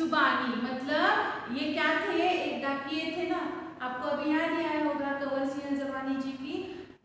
जुबानी मतलब ये क्या थे, एक डाकिये थे ना, आपको अभी याद ही आया होगा कंवर सिंह जबानी जी की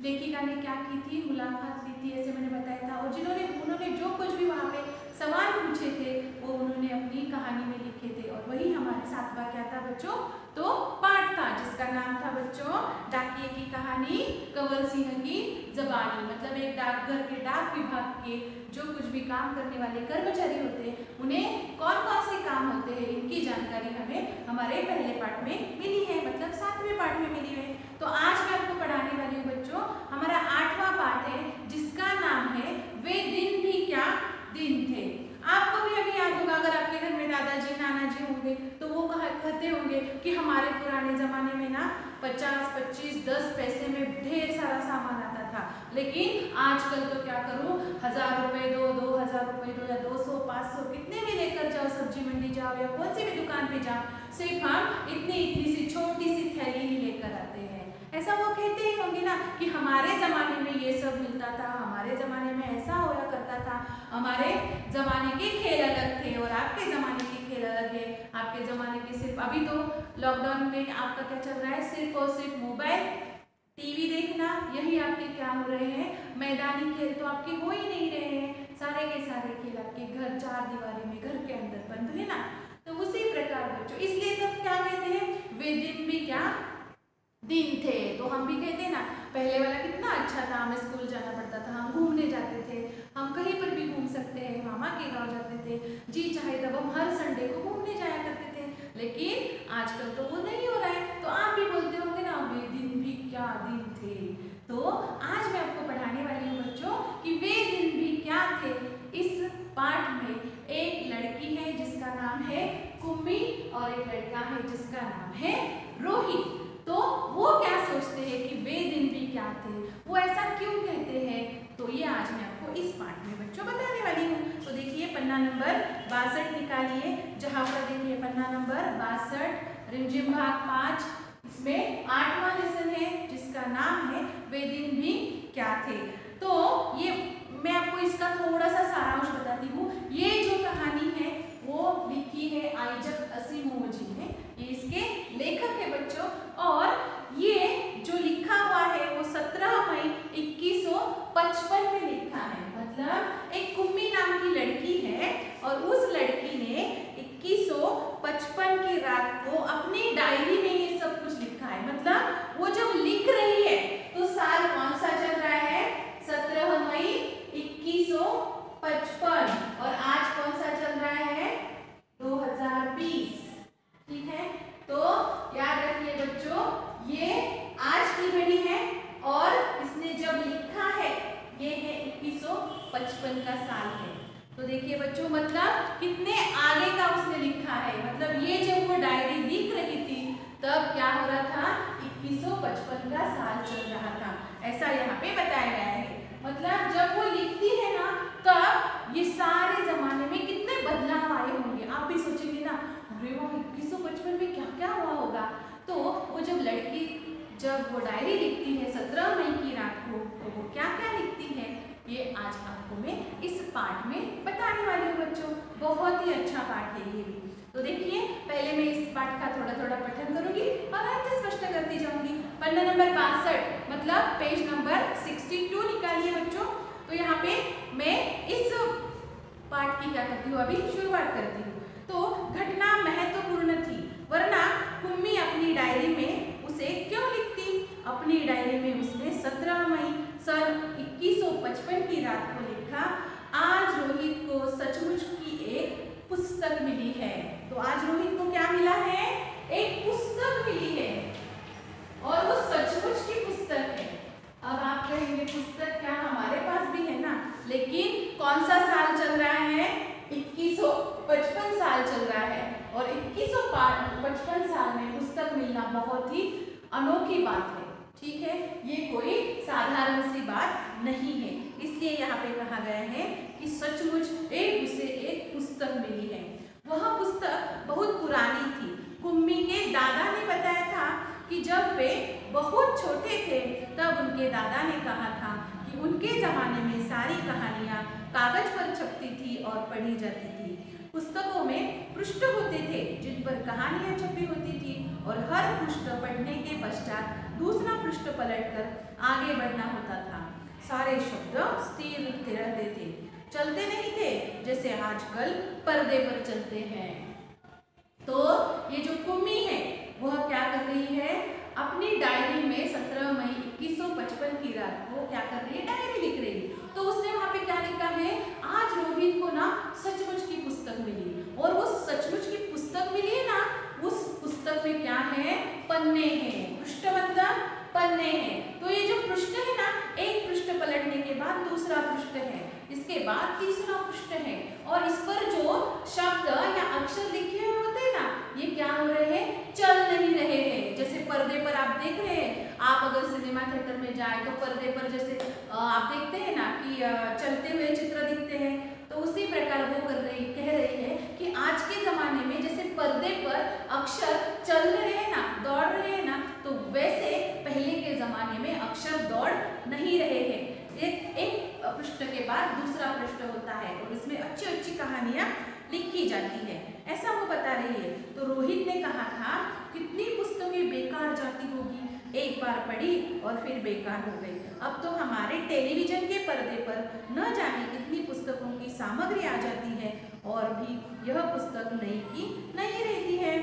लेखिका ने क्या की थी, मुलाकात ली थी, ऐसे मैंने बताया था। और जिन्होंने उन्होंने जो कुछ भी वहाँ पे सवाल पूछे थे वो उन्होंने अपनी कहानी में लिखे थे। और वही हमारे सातवां क्या था बच्चों, तो पाठ था जिसका नाम था बच्चों डाकिये की कहानी कंवर सिंह की जबानी। मतलब एक डाकघर के डाक विभाग के जो कुछ भी काम करने वाले कर्मचारी होते हैं उन्हें कौन कौन से काम होते हैं इनकी जानकारी हमें हमारे पहले पाठ में मिली है, मतलब 7वें पाठ में मिली है। तो आज मैं आपको पढ़ाने वाली हूँ बच्चों, हमारा 8वां पाठ है जिसका नाम है वे दिन भी क्या दिन थे। आपको भी अभी याद होगा, अगर आपके घर में दादाजी नाना जी होंगे तो वो कहते होंगे कि हमारे पुराने जमाने में ना 50, 25, 10 पैसे में ढेर सारा सामान आता था, लेकिन आजकल तो क्या करूं, 1000 रुपए दो, 2000 रुपए दो, या 200, 500 कितने भी लेकर जाओ, सब्जी मंडी जाओ या कौन सी भी दुकान पे जाओ, सिर्फ हम इतनी सी छोटी सी थैली ही लेकर आते हैं। ऐसा वो कहते ही होंगे ना कि हमारे जमाने में ये सब मिलता था, हमारे जमाने में ऐसा होया करता था, हमारे जमाने के खेल अलग थे और आपके जमाने के खेल अलग है। आपके जमाने के सिर्फ अभी तो लॉकडाउन में आपका क्या चल रहा है, सिर्फ और सिर्फ मोबाइल टीवी देखना, यही आपके क्या हो रहे हैं, मैदानी खेल तो आपके हो ही नहीं रहे हैं। सारे के सारे खेल आपके घर चार दीवारी में घर के अंदर बंद है ना। तो उसी प्रकार बच्चों, इसलिए तब क्या कहते हैं, वे दिन भी क्या दिन थे। तो हम भी कहते हैं ना पहले वाला कितना अच्छा था, हमें स्कूल जाना पड़ता था, हम घूमने जाते थे, हम कहीं पर भी घूम सकते हैं, मामा के गांव जाते थे, जी चाहे तब हम हर संडे को घूमने जाया करते थे। लेकिन आजकल तो वो नहीं हो रहा है। तो आप भी बोलते होंगे ना वे दिन भी क्या दिन थे। तो आज मैं आपको पढ़ाने वाली हूँ बच्चों कि वे दिन भी क्या थे। इस पाठ में एक लड़की है जिसका नाम है कुम्मी और एक लड़का है जिसका नाम है रोहित। तो वो क्या सोचते हैं कि वे दिन भी क्या थे, वो ऐसा क्यों कहते हैं, तो ये आज मैं आपको इस पाठ में बच्चों बताने वाली हूँ। तो देखिए पन्ना नंबर 62 निकालिए, जहाँ पर देखिए पन्ना नंबर 62 रिमझिम भाग 5, इसमें 8वां लेसन है जिसका नाम है वे दिन भी क्या थे। तो ये मैं आपको इसका थोड़ा सा सारांश बताती हूँ। ये जो कहानी है वो लिखी है आइजक असिमोव जी ने, ये इसके लेखक है बच्चों। और ये जो लिखा हुआ है वो 17 मई 2155 में लिखा है। मतलब एक कुम्मी नाम की लड़की है और उस लड़की ने 2155 की रात को अपनी डायरी में ये सब कुछ लिखा है। मतलब वो जब लिख रही है तो साल कौन सा चल रहा है, 17 मई 2155, और आज कौन सा चल रहा है, 2020। ठीक है, तो याद रखिए बच्चों ये आज की घड़ी है और इसने जब लिखा है ये है 2155 का साल है। तो देखिए बच्चों मतलब कितने आगे का उसने लिखा है। मतलब ये जब वो डायरी लिख रही थी तब क्या हो रहा था, 2155 का साल चल रहा था, ऐसा यहाँ पे बताया गया है। मतलब जब वो लिखती है ना तब ये सारे जमाने में कितने बदलाव आए होंगे। आप भी सोचेंगे ना अरे वाह 2155 में क्या क्या हुआ होगा। तो वो जब लड़की जब वो डायरी लिखती है 17 मई की रात को तो वो क्या क्या लिखती है ये आज आपको मैं इस पाठ में बताने वाली हूँ बच्चों। बहुत ही अच्छा पाठ है ये भी। तो देखिए पहले मैं इस पाठ का थोड़ा थोड़ा पठन करूंगी और अर्थ स्पष्ट करती जाऊंगी। पन्ना नंबर 62 मतलब पेज नंबर 62 निकालिए बच्चों। तो यहाँ पे मैं इस पाठ की क्या करती हूँ, अभी शुरुआत करती हूँ। तो घटना महत्वपूर्ण थी वरना कुम्मी अपनी डायरी में उसे क्यों लिखती। अपनी डायरी में उसने 17 मई सन 2155 की रात को लिखा, आज रोहित को सचमुच की एक पुस्तक मिली है। तो आज रोहित को क्या मिला है, एक पुस्तक मिली है और वो सचमुच की पुस्तक है। अब आप कहेंगे पुस्तक क्या हमारे पास भी है ना, लेकिन कौन सा साल चल रहा है, 2155 साल चल रहा है और 2155 साल में पुस्तक मिलना बहुत ही अनोखी बात है। ठीक है, ये कोई साधारण सी बात नहीं है। इसलिए यहाँ पे कहा गया है कि सचमुच उसे एक पुस्तक मिली है। वह पुस्तक बहुत पुरानी थी। कुम्मी के दादा ने बताया था कि जब वे बहुत छोटे थे तब उनके दादा ने कहा था कि उनके जमाने में सारी कहानियाँ कागज पर छपती थी और पढ़ी जाती थी। पुस्तकों में पृष्ठ होते थे जिन पर कहानियां छपी होती थी और हर पृष्ठ पढ़ने के पश्चात दूसरा पृष्ठ पलटकर आगे बढ़ना होता था। सारे शब्द स्थिर रहते थे, चलते नहीं थे जैसे आजकल पर्दे पर चलते हैं। तो ये जो कुम्मी है वह क्या कर रही है, अपनी डायरी में 17 मई 2155 की रात को क्या कर रही है, डायरी लिख रही है। तो उसने वहां पे क्या लिखा है, आज रोहित को ना सचमुच की पुस्तक मिली, और वो सचमुच की पुस्तक मिली है ना, उस पुस्तक में क्या है, पन्ने हैं, पृष्ठबंध पन्ने हैं। तो ये जो पृष्ठ है ना, एक पृष्ठ पलटने के बाद दूसरा पृष्ठ है, इसके बाद तीसरा पृष्ठ है, और इस पर जो शब्द या अक्षर लिखे हुए होते हैं ना, ये क्या हो रहे हैं, चल नहीं रहे हैं। जैसे पर्दे पर आप देख रहे हैं, आप अगर सिनेमा थिएटर में जाए तो पर्दे पर जैसे आप देखते हैं ना कि चलते हुए चित्र दिखते हैं, तो उसी प्रकार वो कह रही है कि आज के जमाने में जैसे पर्दे पर अक्षर चल रहे हैं ना, दौड़ रहे हैं ना, तो वैसे पहले के जमाने में अक्षर दौड़ नहीं रहे हैं। एक पृष्ठ के बाद दूसरा पृष्ठ होता है और इसमें अच्छी अच्छी कहानियां लिखी जाती है, ऐसा वो बता रही है। तो रोहित ने कहा था, कितनी पुस्तकें बेकार जाती होगी, एक बार पढ़ी और फिर बेकार हो गई। अब तो हमारे टेलीविजन के पर्दे पर न जाने कितनी पुस्तकों की सामग्री आ जाती है और भी यह पुस्तक नई की नहीं रहती है।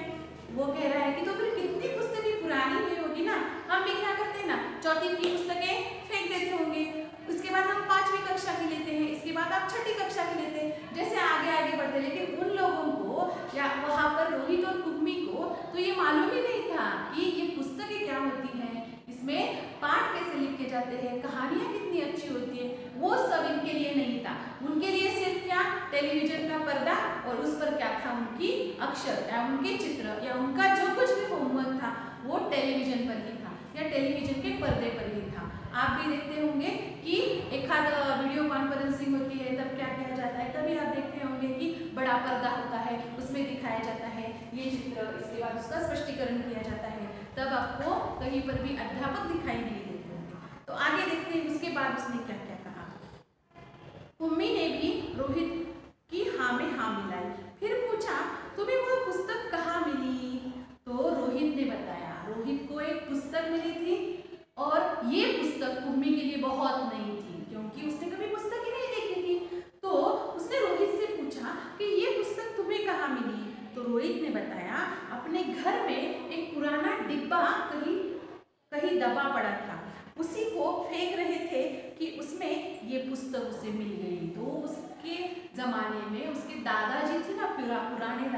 वो कह रहा है कि तो फिर कितनी पुस्तकें पुरानी हुई होगी ना, हम भी क्या करते हैं ना, चौथी की पुस्तकें फेंक देते होंगे, उसके बाद हम 5वीं कक्षा की लेते हैं, इसके बाद आप 6ठी कक्षा की लेते हैं, जैसे आगे आगे बढ़ते। लेकिन उन लोगों को या वहाँ पर रोहित और कुम्मी को तो ये मालूम ही नहीं था कि ये पुस्तकें क्या होती हैं, इसमें पाठ कैसे लिखे जाते हैं, कहानियाँ कितनी अच्छी होती है, वो सब इनके लिए नहीं था। उनके लिए सिर्फ क्या, टेलीविजन का पर्दा और उस पर क्या था, उनकी अक्षर या उनके चित्र या उनका जो कुछ भी होमवर्क था वो टेलीविजन पर ही था या टेलीविजन के पर्दे पर ही था। आप भी देखते होंगे कि एक आध वीडियो कॉन्फ्रेंसिंग होती है, तब क्या किया जाता है, तभी आप देखते होंगे कि बड़ा पर्दा होता है, उसमें दिखाया जाता है ये चित्र, इसके बाद उसका स्पष्टीकरण किया जाता है, तब आपको कहीं पर भी अध्यापक दिखाई नहीं देते होंगे। तो आगे देखते हैं उसके बाद उसने क्या क्या कहा। कुम्मी ने भी रोहित की हाँ में हाँ मिलाई, फिर पूछा, तुम्हें वह पुस्तक कहाँ मिली? तो रोहित ने बताया, रोहित को एक पुस्तक मिली थी और ये पुस्तक कुम्मी के लिए बहुत नई थी, क्योंकि उसने कभी पुस्तक ही नहीं देखी थी। तो उसने रोहित से पूछा कि ये पुस्तक तुम्हें कहाँ मिली? तो रोहित ने बताया, अपने घर में एक पुराना डिब्बा कहीं दबा पड़ा था, उसी को फेंक रहे थे कि उसमें ये पुस्तक उसे मिल गई। तो उसके जमाने में उसके दादाजी थे ना, पुराने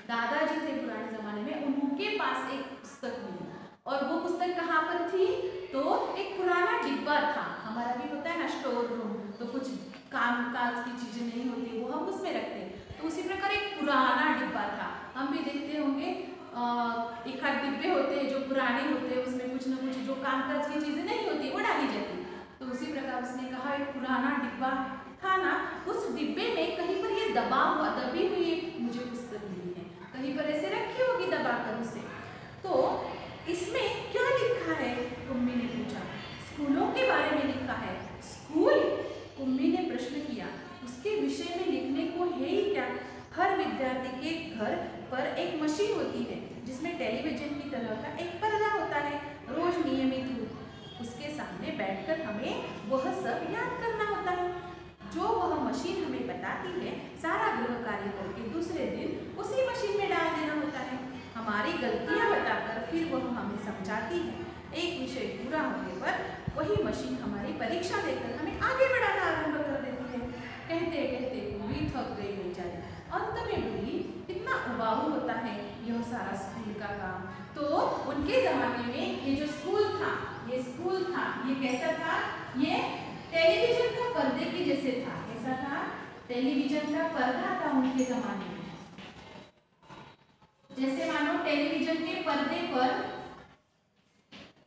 दादाजी थे पुराने जमाने में, उनके पास एक पुस्तक मिली और वो पुस्तक कहाँ पर थी? तो एक पुराना डिब्बा था, हमारा भी होता है ना स्टोर रूम, तो कुछ कामकाज की चीजें नहीं होती वो हम उसमें रखते हैं, तो उसी प्रकार एक पुराना डिब्बा था। हम भी देखते होंगे एक आध डिब्बे होते हैं जो पुराने होते हैं, उसमें कुछ ना कुछ जो कामकाज की चीजें नहीं होती वो डाली जाती। तो उसी प्रकार उसने कहा एक पुराना डिब्बा था ना, उस डिब्बे में कहीं पर ये दबी हुई मुझे पुस्तक मिली है, कहीं पर ऐसे रखी होगी दबा कर उसे। तो इसमें क्या लिखा है? कुम्मी ने पूछा। स्कूलों के बारे में लिखा है। स्कूल? कुम्मी ने प्रश्न किया। उसके विषय में लिखने को है ही क्या? हर विद्यार्थी के घर पर एक मशीन होती है जिसमें टेलीविजन की तरह का एक पर्दा होता है, रोज नियमित रूप उसके सामने बैठकर हमें वह सब याद करना होता है जो वह मशीन हमें बताती है। सारा गृह कार्य करके दूसरे दिन उसी मशीन में डाल देना होता है, हमारी गलतियां बताकर फिर वह हमें समझाती है। एक विषय पूरा होने पर वही मशीन हमारी परीक्षा लेकर हमें आगे बढ़ाना आरंभ कर देती है। कहते कहते पूरी थक गई बेचारी, अंत में बोली, कितना उबाऊ होता है यह सारा स्कूल का काम। तो उनके जमाने में ये जो स्कूल था, ये कैसा था? ये टेलीविजन का पर्दे के जैसे था। कैसा था? टेलीविजन का पर्दा था उनके जमाने में। जैसे मानो टेलीविजन के पर्दे पर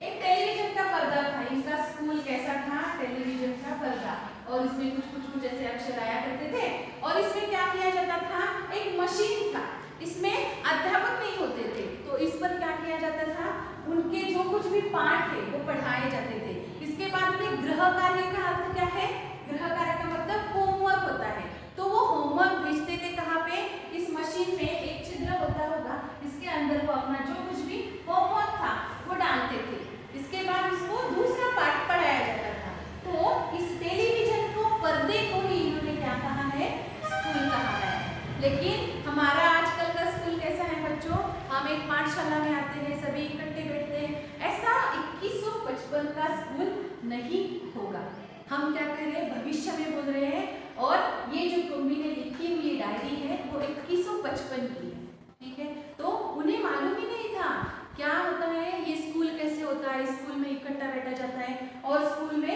एक टेलीविजन का पर्दा था, इनका स्कूल कैसा था? टेलीविजन का पर्दा, और इसमें कुछ ऐसे अक्षर आया करते थे, और इसमें क्या किया जाता था? एक मशीन था, इसमें अध्यापक नहीं होते थे, तो इस पर क्या किया जाता था? उनके जो कुछ भी पाठ है वो पढ़ाए जाते थे। इसके बाद में गृह कार्य का अर्थ क्या है? गृह कार्य का मतलब होमवर्क होता है, तो वो होमवर्क होमवर्क भेजते थे कहाँ पे, इस मशीन में एक छिद्र होता होगा, इसके अंदर वो अपना जो कुछ भी होमवर्क था वो डालते थे। इसके बाद उसको दूसरा पार्ट पढ़ाया जाता था। तो इस टेलीविजन को, पर्दे को ही इन्होंने क्या कहा है, स्कूल कहा है। लेकिन हमारा आजकल का स्कूल कैसा है बच्चों, हम एक पाठशाला में आते हैं, सभी इकट्ठे बैठते हैं, ऐसा 2155 का स्कूल नहीं होगा। हम क्या कह रहे हैं, भविष्य में बोल रहे हैं। और ये जो कुम्मी ने लिखी हुई डायरी है वो 2155 की है, ठीक है। तो उन्हें मालूम ही नहीं था क्या होता है, ये स्कूल कैसे होता है, स्कूल में इकट्ठा बैठा जाता है और स्कूल में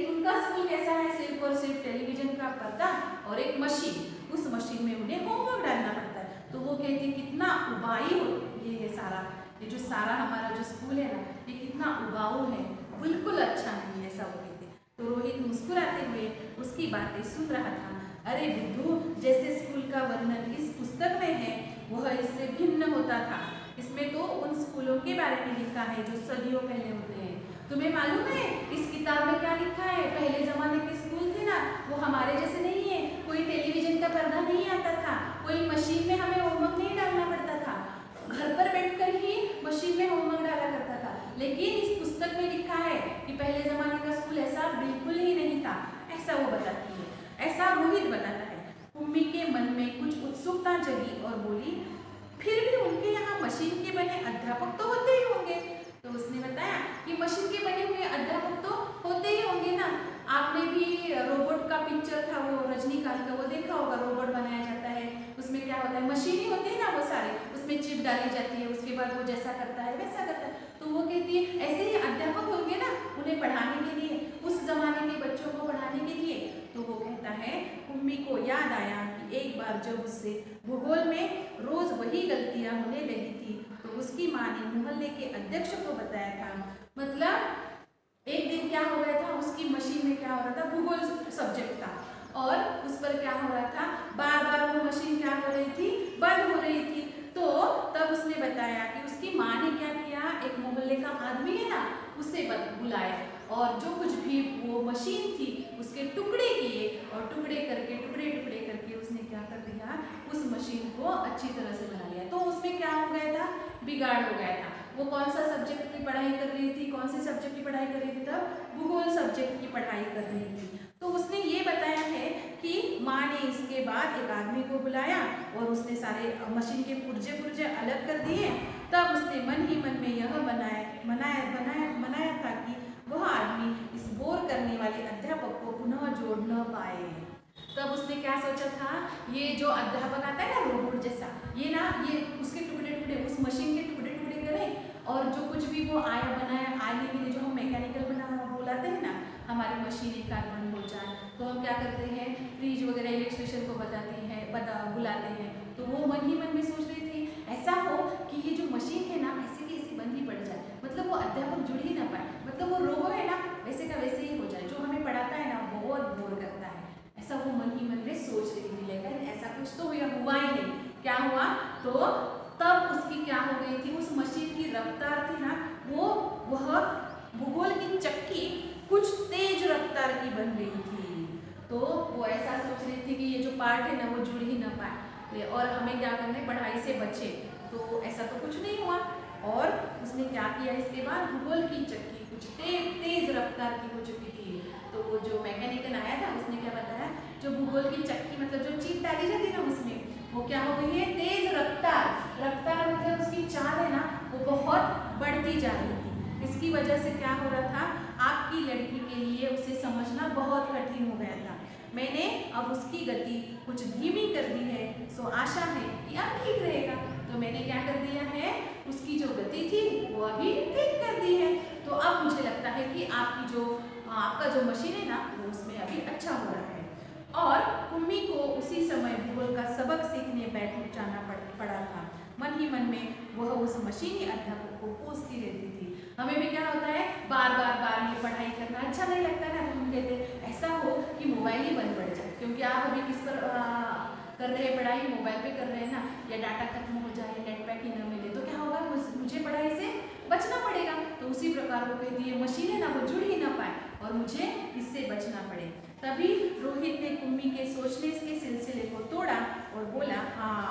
उनका स्कूल कैसा है, सिर्फ और सिर्फ टेलीविजन का पर्दा और एक मशीन, उस मशीन में उन्हें होमवर्क डालना पड़ता है। तो वो कहती कितना उबाऊ ये है सारा, ये जो सारा हमारा जो स्कूल है ना, ये कितना उबाऊ है, बिल्कुल अच्छा नहीं है, ऐसा वो कहते। तो रोहित मुस्कुराते हुए उसकी बातें सुन रहा था। अरे बुद्धू, जैसे स्कूल का वर्णन इस पुस्तक में है वह इससे भिन्न होता था। इसमें तो उन स्कूलों के बारे में लिखा है जो सदियों पहले होते हैं। तुम्हें मालूम है इस किताब में क्या लिखा है, पहले जमाने के स्कूल थे ना, वो हमारे जैसे नहीं है, कोई टेलीविजन का पर्दा नहीं आता था, कोई मशीन में हमें होमवर्क नहीं डालना पड़ता था, घर पर बैठकर ही मशीन में होमवर्क डाला करता था। लेकिन इस पुस्तक में लिखा है कि पहले जमाने का स्कूल ऐसा बिल्कुल ही नहीं था, ऐसा वो बताती है, ऐसा रोहित बताता है। कुम्मी के मन में कुछ उत्सुकता जगी और बोली, फिर भी उनके यहाँ मशीन के बने अध्यापक तो होते ही होंगे। तो उसने बताया कि मशीन के बने हुए अध्यापक तो होते ही होंगे ना। आपने भी रोबोट का पिक्चर था वो रजनीकांत का, वो देखा होगा, रोबोट बनाया जाता है, उसमें क्या होता है, मशीन ही होते हैं ना वो सारे, उसमें चिप डाली जाती है, उसके बाद वो जैसा करता है वैसा करता है। तो वो कहती है ऐसे ही अध्यापक होंगे ना उन्हें पढ़ाने के लिए, उस जमाने के बच्चों को पढ़ाने के लिए। तो वो कहता है कुम्मी को याद आया कि एक बार जब उससे भूगोल में रोज वही गलतियां होने लगी थी तो उसकी माँ ने मोहल्ले के अध्यक्ष को बताया था। मतलब एक दिन क्या हो गया था, उसकी मशीन में क्या हो रहा था, भूगोल सब्जेक्ट था और उस पर क्या हो रहा था, बार बार वो मशीन क्या हो रही थी, बंद हो रही थी। तो तब उसने बताया कि उसकी माँ ने क्या किया, एक मोहल्ले का आदमी है ना, उसे बुलाया और जो कुछ भी वो मशीन थी उसके टुकड़े किए और टुकड़े करके उसने क्या कर दिया, उस मशीन को अच्छी तरह से बना लिया। तो उसमें क्या हो गया था, बिगाड़ हो गया था। वो कौन सा सब्जेक्ट की पढ़ाई कर रही थी, कौन से सब्जेक्ट की पढ़ाई कर रही थी, तब भूगोल सब्जेक्ट की पढ़ाई कर रही थी। तो उसने ये बताया है कि माँ ने इसके बाद एक आदमी को बुलाया और उसने सारे मशीन के पुर्जे अलग कर दिए। तब उसने मन ही मन में यह बनाया था कि वह आदमी इस बोर करने वाले अध्यापक को पुनः जोड़ न पाए। तब उसने क्या सोचा था, ये जो अध्यापक आता है ना रोबोट जैसा, ये ना ये उसके टुकड़े उस मशीन के टुकड़े करें और जो कुछ भी वो आने के लिए जो हम मैकेनिकल बुलाते हैं ना, हमारी मशीन एक कार बंद हो जाए तो हम क्या करते हैं, फ्रिज वगैरह इलेक्ट्रिशियन को बुलाते हैं। तो वो मन ही मन में सोच रही थी ऐसा हो कि ये जो मशीन है ना ऐसे की ऐसी बंद ही पड़ जाए, मतलब वो अध्यापक जुड़ ही ना पाए, मतलब वो रोबो है ना वैसे का वैसे ही हो जाए, जो हमें पढ़ाता है ना बहुत बोर करता है, ऐसा वो मन ही मन में सोच रही थी। लेकिन ऐसा कुछ तो हुआ ही नहीं। क्या हुआ, तो तब उसकी क्या हो गई थी, उस मशीन की रफ्तार थी ना, वह भूगोल की चक्की कुछ तेज रफ्तार की बन गई थी। तो वो ऐसा सोच रही थी कि ये जो पार्ट है ना वो जुड़ ही ना पाए और हमें क्या करना है, पढ़ाई से बचे। तो ऐसा तो कुछ नहीं हुआ और उसने क्या किया, इसके बाद भूगोल की चक्की कुछ तेज रफ्तार की हो चुकी थी। तो वो जो मैकेनिकल आया था उसने क्या बताया, जो भूगोल की चक्की मतलब जो चीज डाली जाती है ना उसमें, वो क्या हो गई है, तेज रफ्तार मतलब उसकी चाल है ना वो बहुत बढ़ती जा रही थी। इसकी वजह से क्या हो रहा था, आपकी लड़की के लिए उसे समझना बहुत कठिन हो गया था। मैंने अब उसकी गति कुछ धीमी कर दी है, सो आशा है कि अब ठीक रहेगा। तो मैंने क्या कर दिया है, उसकी जो गति थी वो अभी ठीक कर दी है। तो अब मुझे लगता है कि आपका जो मशीन है ना वो उसमें अभी अच्छा हो रहा है। और कुम्मी को उसी समय भूगोल का सबक सीखने बैठ जाना पड़ा था। मन ही मन में वह उस मशीनी अध्यापक को कोसती रहती थी। हमें भी क्या होता है, बार बार ये पढ़ाई करना अच्छा नहीं लगता ना, तो हम कहते ऐसा हो कि मोबाइल ही बंद पड़ जाए, क्योंकि आप अभी किस पर कर रहे हैं पढ़ाई, मोबाइल पे कर रहे हैं ना, या डाटा खत्म हो जाए, नेट पैक ही न मिले तो क्या होगा, मुझे पढ़ाई से बचना पड़ेगा। तो उसी प्रकार वो कहती है मशीन है ना वो जुड़ ही ना पाए और मुझे इससे बचना पड़े। तभी रोहित ने कुम्मी के सोचने के सिलसिले को तोड़ा और बोला, हाँ,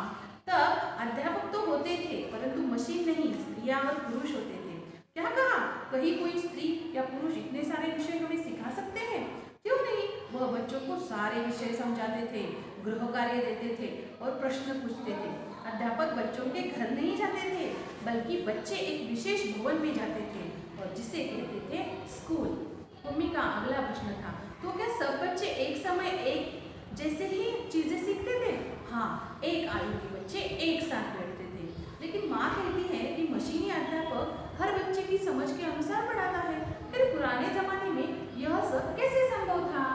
तब अध्यापक तो होते थे परंतु मशीन नहीं, स्त्रियां और पुरुष होते थे। क्या कहा? कहीं कोई स्त्री या पुरुष इतने सारे विषय हमें सिखा सकते हैं? क्यों नहीं? वह बच्चों को सारे विषय समझाते थे, गृह कार्य देते थे और प्रश्न पूछते थे। अध्यापक बच्चों के घर नहीं जाते थे, बल्कि बच्चे एक विशेष भवन में जाते थे और जिसे कहते थे स्कूल। कुम्मी का अगला प्रश्न था, तो क्या सब बच्चे एक समय एक जैसे ही चीजें सीखते थे? हाँ, एक आयु के बच्चे एक साथ बैठते थे। लेकिन माँ कहती है कि मशीनी अध्यापक हर बच्चे की समझ के अनुसार पढ़ाता है। फिर पुराने जमाने में यह सब कैसे संभव था?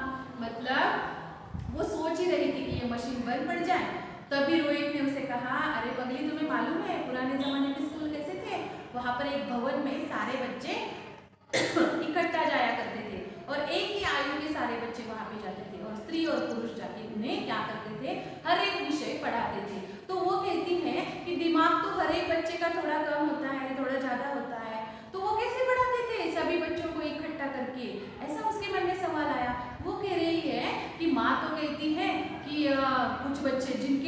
मतलब वो सोच ही रही थी कि ये मशीन बंद पड़ जाए। तभी रोहित ने उसे कहा, अरे पगली, तुम्हें मालूम है पुराने जमाने में स्कूल कैसे थे? वहां पर एक भवन में सारे बच्चे इकट्ठा जाया करते थे और एक ही आयु के सारे बच्चे वहां पे जाते थे और स्त्री और पुरुष जाके उन्हें क्या करते थे? हर एक विषय पढ़ाते थे। तो वो कहती है कि दिमाग तो हर एक बच्चे का थोड़ा कम होता है, थोड़ा ज्यादा होता है, तो वो कैसे पढ़ाते थे सभी बच्चों को इकट्ठा करके? ऐसा उसके मन में सवाल आया। वो कह रही है कि माँ तो कहती है कि कुछ बच्चे जिन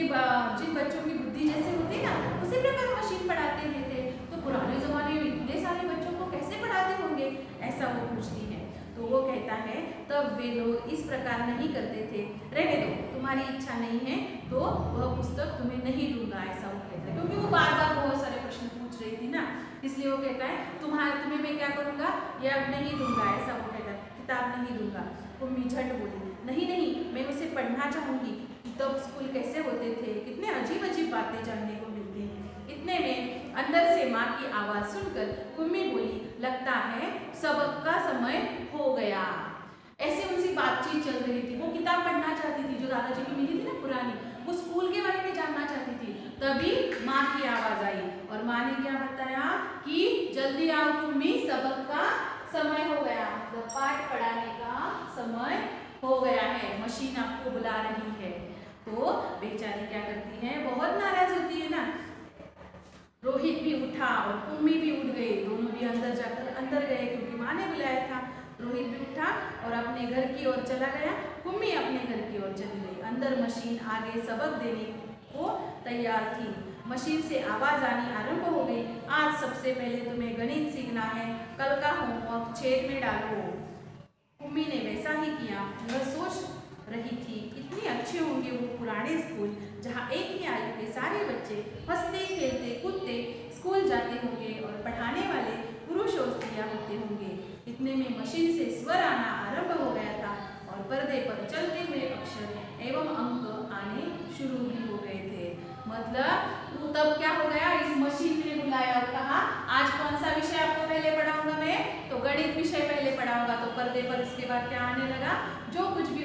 बच्चों की बुद्धि जैसे होती है ना, उसी प्रकार मशीन पढ़ाते रहते, तो पुराने जमाने में इतने सारे बच्चों को कैसे पढ़ाते होंगे? ऐसा वो पूछती है। तो वो कहता है, तब वे लोग इस प्रकार नहीं करते थे। रहने दो, तुम्हारी इच्छा नहीं है तो वह पुस्तक तुम्हें नहीं दूंगा, ऐसा वो कहता है। क्योंकि वो बार बार बहुत सारे प्रश्न पूछ रही थी ना, इसलिए वो कहता है तुम्हें मैं क्या करूंगा, ये अब नहीं दूंगा, ऐसा वो कहता है, किताब नहीं दूंगा। कुम्मी झट बोली, नहीं नहीं, मैं उसे पढ़ना चाहूंगी कि तब स्कूल कैसे होते थे, कितने अजीब अजीब बातें जानने को मिलती हैं। इतने में अंदर से माँ की आवाज सुनकर कुम्मी बोली, लगता है सबक का समय हो गया। ऐसे उनसी बातचीत चल रही थी। वो किताब पढ़ना चाहती थी जो दादाजी को मिली थी ना पुरानी, वो स्कूल के बारे में जानना चाहती थी। तभी माँ की आवाज आई और माँ ने क्या बताया कि जल्दी आओ कुम्मी, सबक का समय हो गया, मतलब पाठ पढ़ाने का समय हो गया है, मशीन आपको बुला रही है। तो बेचारी क्या करती है, बहुत नाराज होती है ना। रोहित भी उठा और कुम्मी भी उठ गए, दोनों भी अंदर गए क्योंकि माँ ने बुलाया था। रोहित भी उठा और अपने घर की ओर चला गया, कुम्मी अपने घर की ओर चली गई। अंदर मशीन आगे सबक देने को तैयार थी। मशीन से आवाज आनी आरंभ हो गई, आज सबसे पहले तुम्हें गणित सीखना है, कल का होमवर्क छेद में डालो। कुम्मी ने वैसा ही किया। वह सोच रही थी कितने अच्छे होंगे वो पुराने स्कूल, जहाँ एक ही आयु के सारे बच्चे हंसते खेलते कूदते स्कूल जाते होंगे और पढ़ाने वाले पुरुष और स्त्रियां होते होंगे। इतने में मशीन से स्वर आना आरंभ हो गया था और पर्दे पर चलते हुए अक्षर एवं अंक आने शुरू भी हो गए थे। मतलब तब क्या हो गया, इस मशीन ने बुलाया और कहा, आज कौन सा विषय आपको पहले पढ़ाऊंगा मैं? तो गणित विषय पहले पढ़ाऊंगा। तो पर्दे पर उसके बाद क्या आने लगा, जो कुछ भी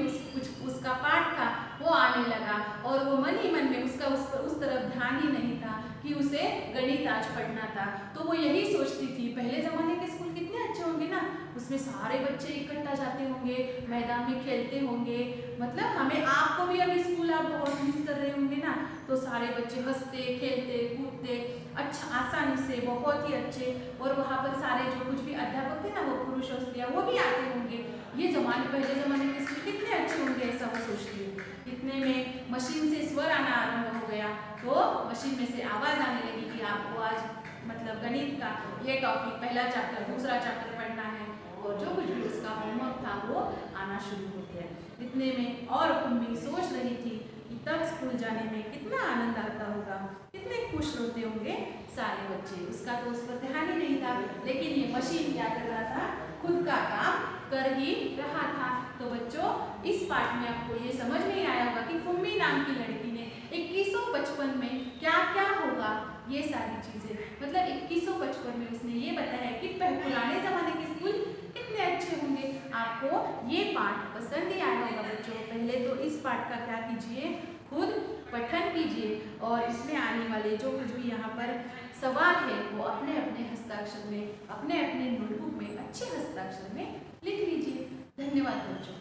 उसका पाठ था वो आने लगा और वो मन ही मन में उसका उस तरफ ध्यान ही नहीं था कि उसे गणित आज पढ़ना था। तो वो यही सोचती थी, पहले जमाने के स्कूल कितने अच्छे होंगे ना, उसमें सारे बच्चे इकट्ठा जाते होंगे, मैदान में खेलते होंगे। मतलब हमें आपको भी अभी स्कूल आप बहुत मिस कर रहे होंगे ना, तो सारे बच्चे हंसते खेलते कूदते अच्छा आसानी से, बहुत ही अच्छे, और वहाँ पर सारे जो कुछ भी अध्यापक थे ना, वो पुरुष और स्त्रियाँ वो भी आते होंगे। ये पहले जमाने के स्कूल कितने अच्छे होंगे, ऐसा वो सोचती हूँ। इतने में मशीन से स्वर आना आरंभ हो गया, तो मशीन में से आवाज आने लगी कि आपको आज मतलब गणित का ये टॉपिक, पहला चैप्टर दूसरा चैप्टर पढ़ना है, और जो कुछ भी उसका होमवर्क था वो आना शुरू हो गया। इतने में और कुम्मी सोच रही थी कि तब स्कूल जाने में कितना आनंद आता होगा, कितने खुश होते होंगे सारे बच्चे। उसका तो उस पर ध्यान ही नहीं था, लेकिन ये मशीन क्या कर रहा था, खुद का काम कर ही रहा था। तो बच्चों, इस पाठ में आपको ये समझ नहीं आया होगा कि कुम्मी नाम की लड़की ने 2155 में क्या क्या होगा, ये सारी चीजें, मतलब 2155 में उसने ये बताया कि पुराने जमाने के स्कूल कितने अच्छे होंगे। आपको ये पाठ पसंद ही आया होगा बच्चों। पहले तो इस पाठ का क्या कीजिए, खुद पठन कीजिए और इसमें आने वाले जो कुछ भी यहाँ पर सवाल है वो अपने अपने हस्ताक्षर में, अपने अपने नोटबुक में अच्छे हस्ताक्षर में लिख लीजिए। धन्यवाद बच्चों।